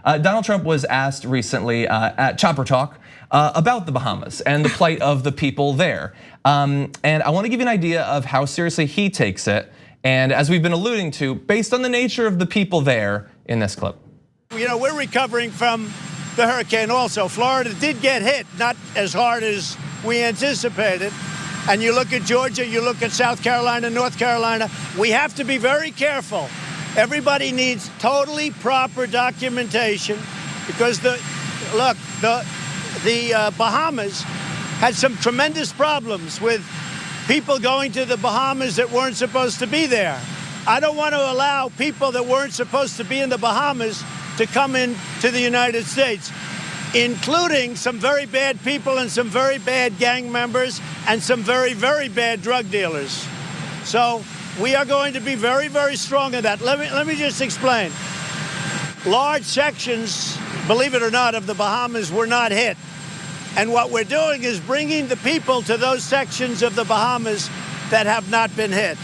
Donald Trump was asked recently at Chopper Talk about the Bahamas and the plight of the people there. And I want to give you an idea of how seriously he takes it. And as we've been alluding to, based on the nature of the people there in this clip. You know, we're recovering from the hurricane also. Florida did get hit, not as hard as we anticipated. And you look at Georgia, you look at South Carolina, North Carolina, we have to be very careful. Everybody needs totally proper documentation because the Bahamas had some tremendous problems with people going to the Bahamas that weren't supposed to be there. I don't want to allow people that weren't supposed to be in the Bahamas to come into the United States, including some very bad people and some very bad gang members and some very, very bad drug dealers. So we are going to be very, very strong in that. Let me just explain. Large sections, believe it or not, of the Bahamas were not hit. And what we're doing is bringing the people to those sections of the Bahamas that have not been hit.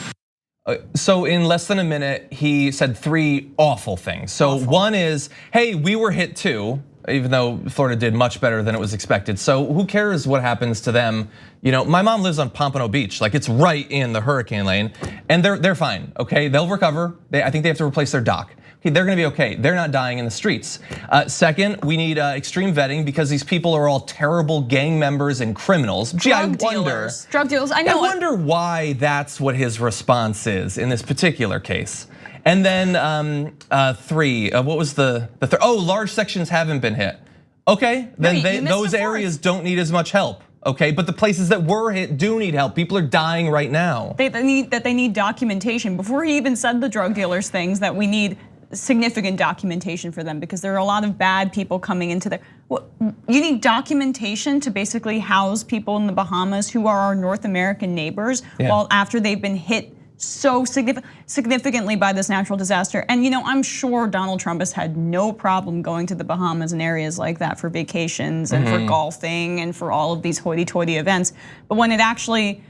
So in less than a minute, he said 3 awful things. So one is, hey, we were hit too, even though Florida did much better than it was expected. So who cares what happens to them? You know, my mom lives on Pompano Beach, like it's right in the hurricane lane, and they're fine, okay? They'll recover. I think they have to replace their dock. Okay, they're gonna be okay. They're not dying in the streets. Second, we need extreme vetting because these people are all terrible gang members and criminals. Gee, I wonder. Drug dealers, I know. I wonder why that's what his response is in this particular case. And then 3, what was the third? Oh, large sections haven't been hit. Okay, then those areas don't need as much help. Okay, but the places that were hit do need help. People are dying right now. They need documentation. Before he even said the drug dealers things, that we need significant documentation for them because there are a lot of bad people coming into there. You need documentation to basically house people in the Bahamas who are our North American neighbors, while after they've been hit so significantly by this natural disaster. And you know, I'm sure Donald Trump has had no problem going to the Bahamas and areas like that for vacations and for golfing and for all of these hoity-toity events. But when it actually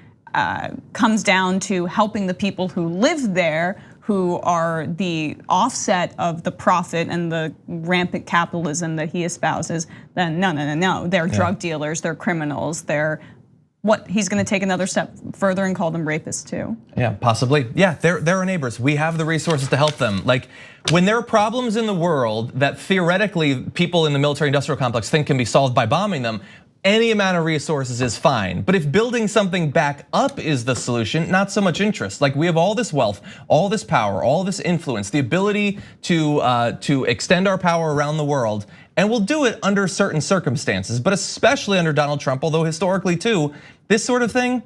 comes down to helping the people who live there, who are the offset of the profit and the rampant capitalism that he espouses, then no. They're drug dealers, they're criminals, they're what, he's gonna take another step further and call them rapists too? Yeah, possibly. Yeah, they're our neighbors. We have the resources to help them. Like, when there are problems in the world that theoretically people in the military industrial complex think can be solved by bombing them, any amount of resources is fine. But if building something back up is the solution, not so much interest. Like, we have all this wealth, all this power, all this influence, the ability to extend our power around the world, and we'll do it under certain circumstances, but especially under Donald Trump, although historically too, this sort of thing,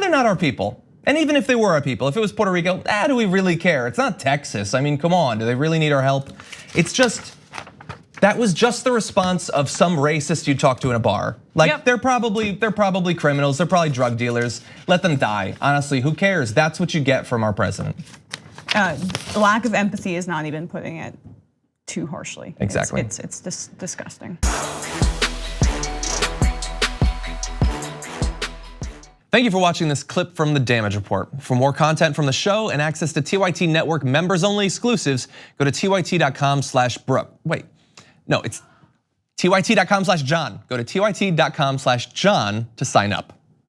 they're not our people. And even if they were our people, if it was Puerto Rico, do we really care? It's not Texas. I mean, come on, do they really need our help? It's just, that was just the response of some racist you talk to in a bar. Like, they're probably criminals, they're probably drug dealers. Let them die. Honestly, who cares? That's what you get from our president. Lack of empathy is not even putting it too harshly. Exactly. It's just disgusting. Thank you for watching this clip from the Damage Report. For more content from the show and access to TYT Network members only exclusives, go to tyt.com/Brooke. Wait, no, it's tyt.com/John. Go to tyt.com/John to sign up.